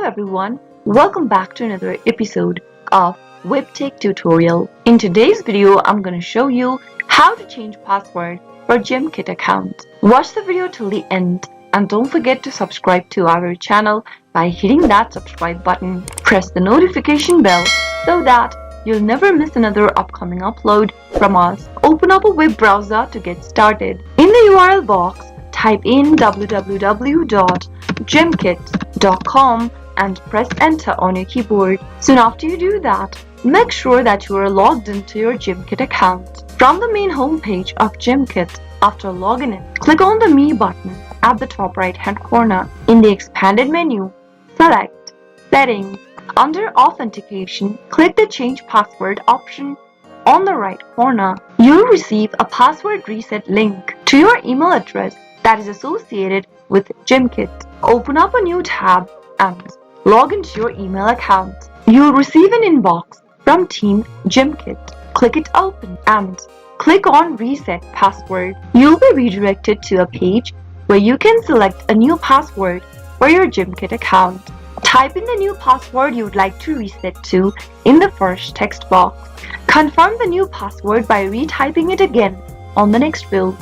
everyone, welcome back to another episode of Webtech Tutorial. In today's video, I'm going to show you how to change password for Gimkit account. Watch the video till the end and don't forget to subscribe to our channel by hitting that subscribe button. Press the notification bell so that you'll never miss another upcoming upload from us. Open up a web browser to get started. In the URL box, type in www.gimkit.com and press enter on your keyboard. Soon after you do that, make sure that you are logged into your Gimkit account. From the main homepage of Gimkit, after logging in, click on the Me button at the top right hand corner. In the expanded menu, select Settings. Under Authentication, click the Change Password option on the right corner. You'll receive a password reset link to your email address that is associated with Gimkit. Open up a new tab and log into your email account. You'll receive an inbox from Team Gimkit. Click it open and click on Reset Password. You'll be redirected to a page where you can select a new password for your Gimkit account. Type in the new password you would like to reset to in the first text box. Confirm the new password by retyping it again on the next field.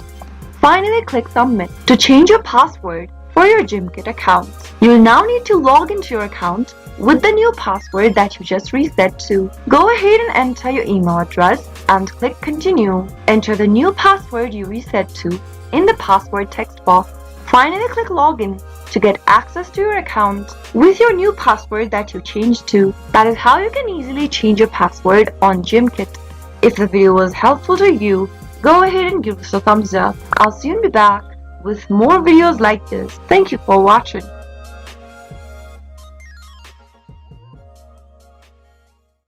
Finally, click Submit to change your password for your Gimkit account. You will now need to log into your account with the new password that you just reset to. Go ahead and enter your email address and click Continue. Enter the new password you reset to in the password text box. Finally, click Login to get access to your account with your new password that you changed to. That is how you can easily change your password on Gimkit. If the video was helpful to you, go ahead and give us a thumbs up. I'll soon be back with more videos like this. Thank you for watching.